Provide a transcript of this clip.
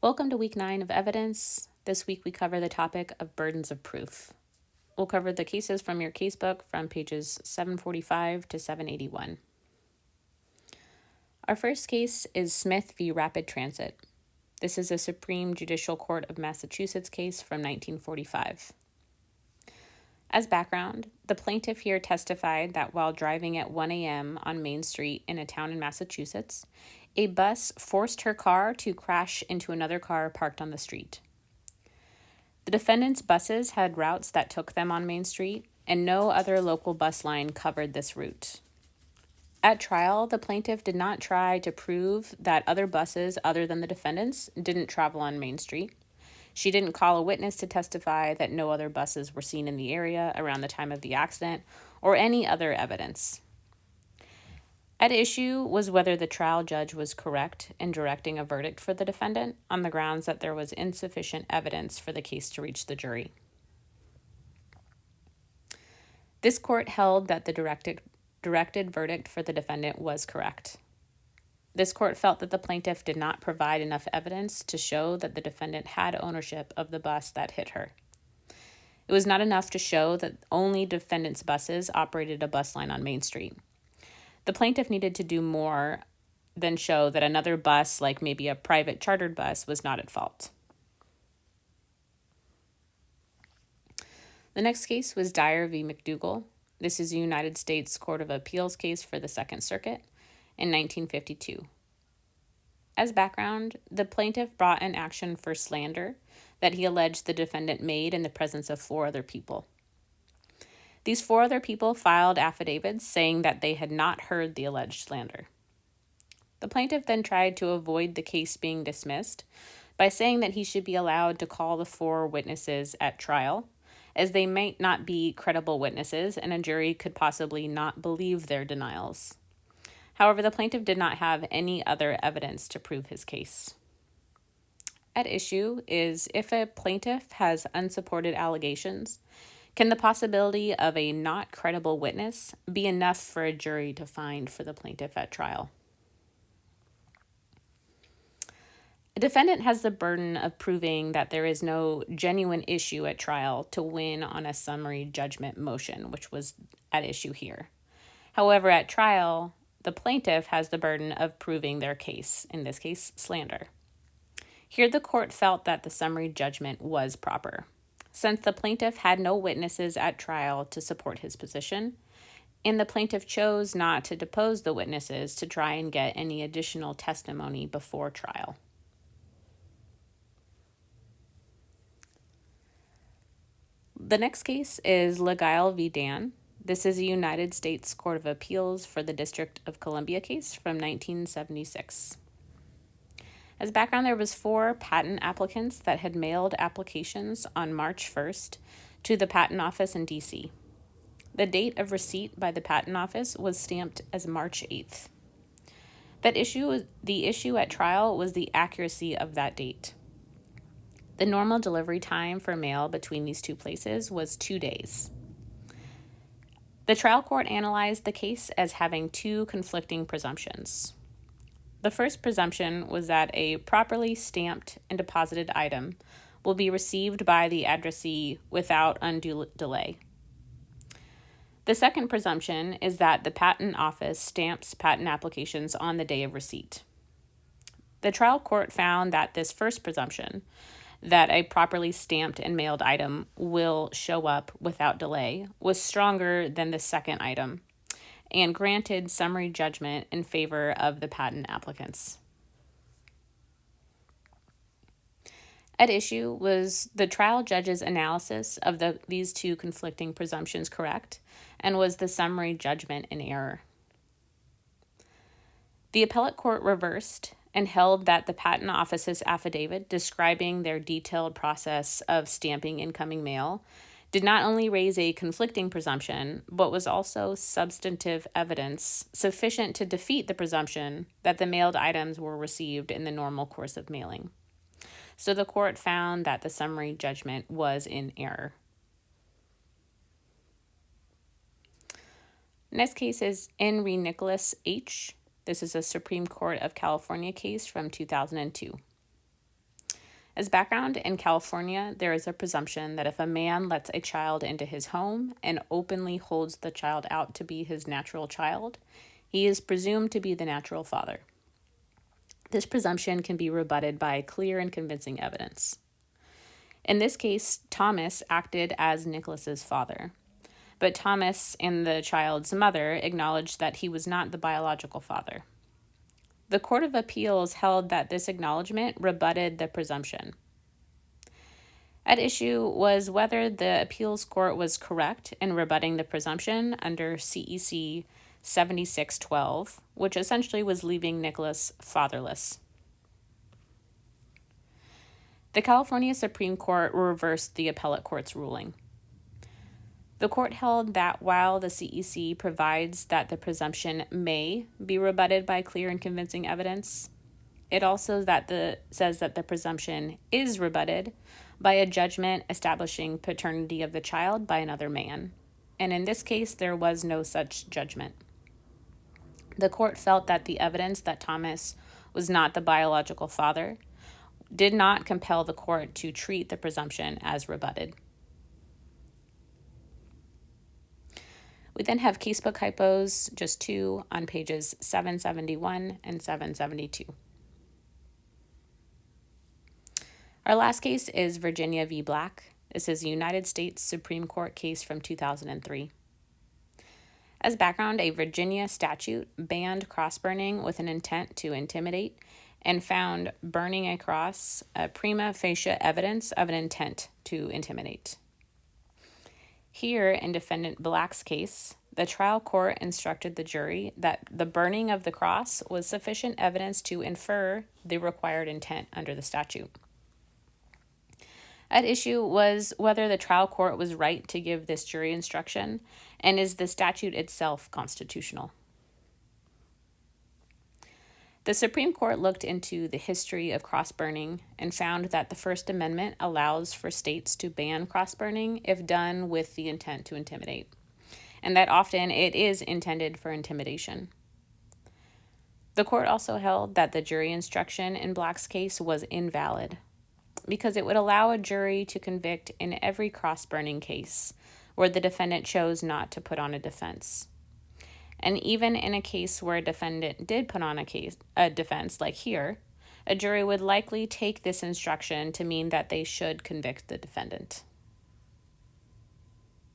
Welcome to week 9 of evidence. This week we cover the topic of burdens of proof. We'll cover the cases from your casebook from pages 745 to 781. Our first case is Smith v. Rapid Transit. This is a Supreme Judicial Court of Massachusetts case from 1945. As background, the plaintiff here testified that while driving at 1 a.m. on Main Street in a town in Massachusetts, a bus forced her car to crash into another car parked on the street. The defendant's buses had routes that took them on Main Street, and no other local bus line covered this route. At trial, the plaintiff did not try to prove that other buses other than the defendant's didn't travel on Main Street. She didn't call a witness to testify that no other buses were seen in the area around the time of the accident, or any other evidence. At issue was whether the trial judge was correct in directing a verdict for the defendant on the grounds that there was insufficient evidence for the case to reach the jury. This court held that the directed verdict for the defendant was correct. This court felt that the plaintiff did not provide enough evidence to show that the defendant had ownership of the bus that hit her. It was not enough to show that only defendant's buses operated a bus line on Main Street. The plaintiff needed to do more than show that another bus, like maybe a private chartered bus, was not at fault. The next case was Dyer v. McDougall. This is a United States Court of Appeals case for the Second Circuit in 1952. As background, the plaintiff brought an action for slander that he alleged the defendant made in the presence of 4 other people. These 4 other people filed affidavits saying that they had not heard the alleged slander. The plaintiff then tried to avoid the case being dismissed by saying that he should be allowed to call the 4 witnesses at trial, as they might not be credible witnesses and a jury could possibly not believe their denials. However, the plaintiff did not have any other evidence to prove his case. At issue is if a plaintiff has unsupported allegations, can the possibility of a not credible witness be enough for a jury to find for the plaintiff at trial? A defendant has the burden of proving that there is no genuine issue at trial to win on a summary judgment motion, which was at issue here. However, at trial, the plaintiff has the burden of proving their case, in this case, slander. Here, the court felt that the summary judgment was proper, since the plaintiff had no witnesses at trial to support his position, and the plaintiff chose not to depose the witnesses to try and get any additional testimony before trial. The next case is Legail v. Dan. This is a United States Court of Appeals for the District of Columbia case from 1976. As background, there was 4 patent applicants that had mailed applications on March 1st to the Patent Office in D.C. The date of receipt by the Patent Office was stamped as March 8th. The issue at trial was the accuracy of that date. The normal delivery time for mail between these 2 places was 2 days. The trial court analyzed the case as having 2 conflicting presumptions. The first presumption was that a properly stamped and deposited item will be received by the addressee without undue delay. The second presumption is that the Patent Office stamps patent applications on the day of receipt. The trial court found that this first presumption, that a properly stamped and mailed item will show up without delay, was stronger than the second item, and granted summary judgment in favor of the patent applicants. At issue was the trial judge's analysis of these 2 conflicting presumptions correct, and was the summary judgment in error. The appellate court reversed and held that the Patent Office's affidavit describing their detailed process of stamping incoming mail did not only raise a conflicting presumption, but was also substantive evidence sufficient to defeat the presumption that the mailed items were received in the normal course of mailing. So the court found that the summary judgment was in error. Next case is N. re Nicholas H. This is a Supreme Court of California case from 2002. As background, in California, there is a presumption that if a man lets a child into his home and openly holds the child out to be his natural child, he is presumed to be the natural father. This presumption can be rebutted by clear and convincing evidence. In this case, Thomas acted as Nicholas's father, but Thomas and the child's mother acknowledged that he was not the biological father. The Court of Appeals held that this acknowledgement rebutted the presumption. At issue was whether the appeals court was correct in rebutting the presumption under CEC 7612, which essentially was leaving Nicholas fatherless. The California Supreme Court reversed the appellate court's ruling. The court held that while the CEC provides that the presumption may be rebutted by clear and convincing evidence, it also says that the presumption is rebutted by a judgment establishing paternity of the child by another man. And in this case, there was no such judgment. The court felt that the evidence that Thomas was not the biological father did not compel the court to treat the presumption as rebutted. We then have casebook hypos, just two, on pages 771 and 772. Our last case is Virginia v. Black. This is a United States Supreme Court case from 2003. As background, a Virginia statute banned cross burning with an intent to intimidate and found burning a cross a prima facie evidence of an intent to intimidate. Here, in defendant Black's case, the trial court instructed the jury that the burning of the cross was sufficient evidence to infer the required intent under the statute. At issue was whether the trial court was right to give this jury instruction, and is the statute itself constitutional. The Supreme Court looked into the history of cross-burning and found that the First Amendment allows for states to ban cross-burning if done with the intent to intimidate, and that often it is intended for intimidation. The court also held that the jury instruction in Black's case was invalid because it would allow a jury to convict in every cross-burning case where the defendant chose not to put on a defense. And even in a case where a defendant did put on a defense, like here, a jury would likely take this instruction to mean that they should convict the defendant.